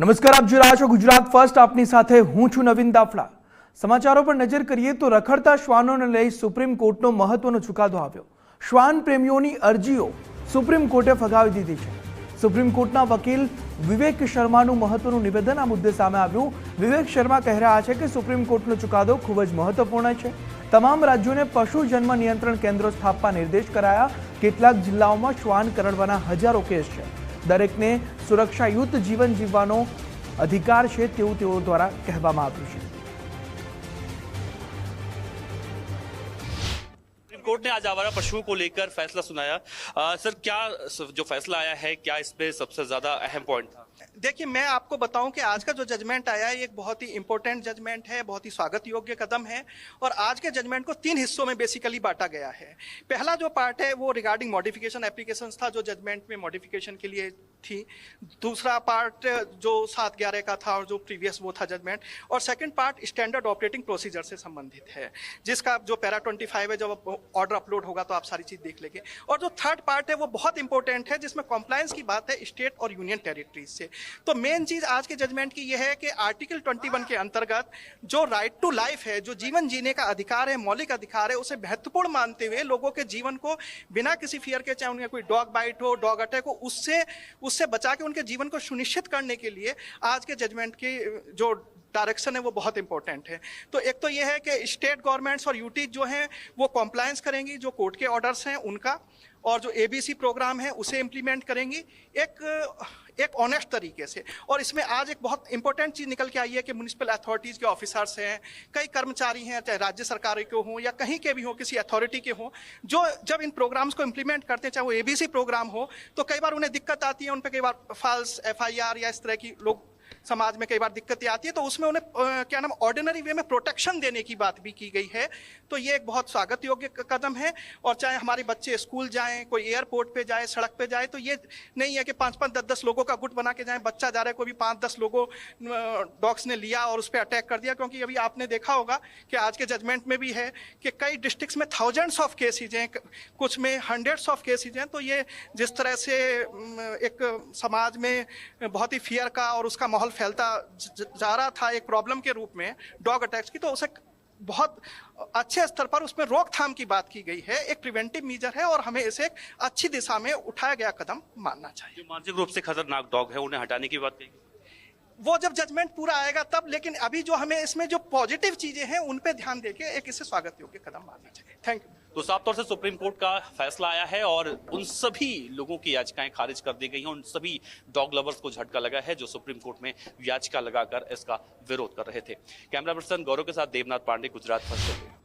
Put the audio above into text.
નમસ્કાર, આપ જોઈ રહ્યા છો ગુજરાત ફર્સ્ટ. આપની સાથે હું છું નવીન દાફડા. સમાચારો પર નજર કરીએ તો રખડતા શ્વાનોને લઈ સુપ્રીમ કોર્ટનો મહત્વનો ચુકાદો આવ્યો. શ્વાન પ્રેમીઓની અરજીઓ સુપ્રીમ કોર્ટે ફગાવી દીધી છે. સુપ્રીમ કોર્ટના વકીલ વિવેક શર્માનું મહત્વનું નિવેદન આ મુદ્દે સામે આવ્યું. વિવેક શર્મા કહી રહ્યા છે કે સુપ્રીમ કોર્ટનો ચુકાદો ખૂબ જ મહત્વપૂર્ણ છે. તમામ રાજ્યોને પશુ જન્મ નિયંત્રણ કેન્દ્રો સ્થાપવા નિર્દેશ કરાયા. કેટલાક જિલ્લાઓમાં શ્વાન કરડવાના હજારો કેસ છે. દરેકને સુરક્ષાયુક્ત જીવન જીવવાનો અધિકાર છે તેવું તેઓ દ્વારા કહેવામાં આવ્યું છે. सुप्रीम कोर्ट ने आज आवारा पशुओं को लेकर फैसला सुनाया. सर, क्या जो फैसला आया है, क्या इसमें सबसे ज्यादा अहम पॉइंट था? देखिए, मैं आपको बताऊं कि आज का जो जजमेंट आया है एक बहुत ही इंपॉर्टेंट जजमेंट है, बहुत ही स्वागत योग्य कदम है. और आज के जजमेंट को 3 हिस्सों में बेसिकली बांटा गया है. पहला जो पार्ट है वो रिगार्डिंग मॉडिफिकेशन एप्लीकेशंस था, जो जजमेंट में मॉडिफिकेशन के लिए थी. दूसरा पार्ट जो 7/11 का था और जो प्रीवियस वो था जजमेंट. और second part standard operating procedure से संबंधित है, जिसका जो पैरा 25 है, जब ऑर्डर अपलोड होगा तो आप सारी चीज देख लेंगे. और जो थर्ड पार्ट है वो बहुत इंपॉर्टेंट है, जिसमें कॉम्प्लायंस की बात है स्टेट और यूनियन टेरिटरीज से. तो मेन चीज आज के जजमेंट की यह है कि आर्टिकल 21 के अंतर्गत जो राइट टू लाइफ है, जो जीवन जीने का अधिकार है, मौलिक अधिकार है, उसे महत्वपूर्ण मानते हुए लोगों के जीवन को बिना किसी फियर के, चाहे उनका कोई डॉग बाइट हो, डॉग अटैक हो, उससे बचा के उनके जीवन को सुनिश्चित करने के लिए आज के जजमेंट की जो डायरेक्शन है वो बहुत इंपॉर्टेंट है. तो एक तो ये है कि स्टेट गवर्नमेंट्स और यूटी जो हैं वो कॉम्प्लायंस करेंगी जो कोर्ट के ऑर्डर्स हैं उनका, और जो एबीसी प्रोग्राम है उसे इम्प्लीमेंट करेंगी एक ऑनेस्ट तरीके से. और इसमें आज एक बहुत इंपॉर्टेंट चीज निकल के आई है कि म्युनिसिपल अथॉरिटीज के ऑफिसर्स हैं, कई कर्मचारी हैं, चाहे राज्य सरकार के हों या कहीं के भी हों, किसी अथॉरिटी के हों, जो जब इन प्रोग्राम्स को इम्प्लीमेंट करते हैं, चाहे वो एबीसी प्रोग्राम हो, तो कई बार उन्हें दिक्कत आती है. उन पर कई बार फॉल्स एफआईआर या इस तरह की लोग समाज में कई बार दिक्कतें आती है, तो उसमें उन्हें क्या नाम ऑर्डिनरी वे में प्रोटेक्शन देने की बात भी की गई है. तो ये एक बहुत स्वागत योग्य कदम है. और चाहे हमारे बच्चे स्कूल जाएं, कोई एयरपोर्ट पे जाए, सड़क पे जाए, तो ये नहीं है कि 5-5, 10-10 लोगों का गुट बना के जाए. बच्चा जा रहा है, कोई भी 5-10 लोगों डॉग्स ने लिया और उस पर अटैक कर दिया. क्योंकि अभी आपने देखा होगा कि आज के जजमेंट में भी है कि कई डिस्ट्रिक्ट्स में थाउजेंड्स ऑफ केसेज हैं, कुछ में हंड्रेड्स ऑफ केसेज हैं. तो ये जिस तरह से एक समाज में बहुत ही फियर का और उसका माहौल फैलता जा रहा था एक प्रॉब्लम के रूप में डॉग अटैक्स की, तो उसे बहुत अच्छे स्तर पर उसमें रोकथाम की बात की गई है. एक प्रिवेंटिव मेजर है और हमें इसे एक अच्छी दिशा में उठाया गया कदम मानना चाहिए. जो मानसिक रूप से खतरनाक डॉग है उन्हें हटाने की बात कही, वो जब जजमेंट पूरा आएगा तब. लेकिन अभी जो हमें इसमें जो पॉजिटिव चीजें हैं उन पे ध्यान देके एक इसे स्वागत योग्य कदम मानना चाहिए. Thank you. तो साफ तौर से सुप्रीम कोर्ट का फैसला आया है और उन सभी लोगों की याचिकाएं खारिज कर दी गई हैं. उन सभी डॉग लवर्स को झटका लगा है जो सुप्रीम कोर्ट में याचिका लगाकर इसका विरोध कर रहे थे. कैमरा पर्सन गौरव के साथ देवनाथ पांडे, गुजरात फर्स्ट.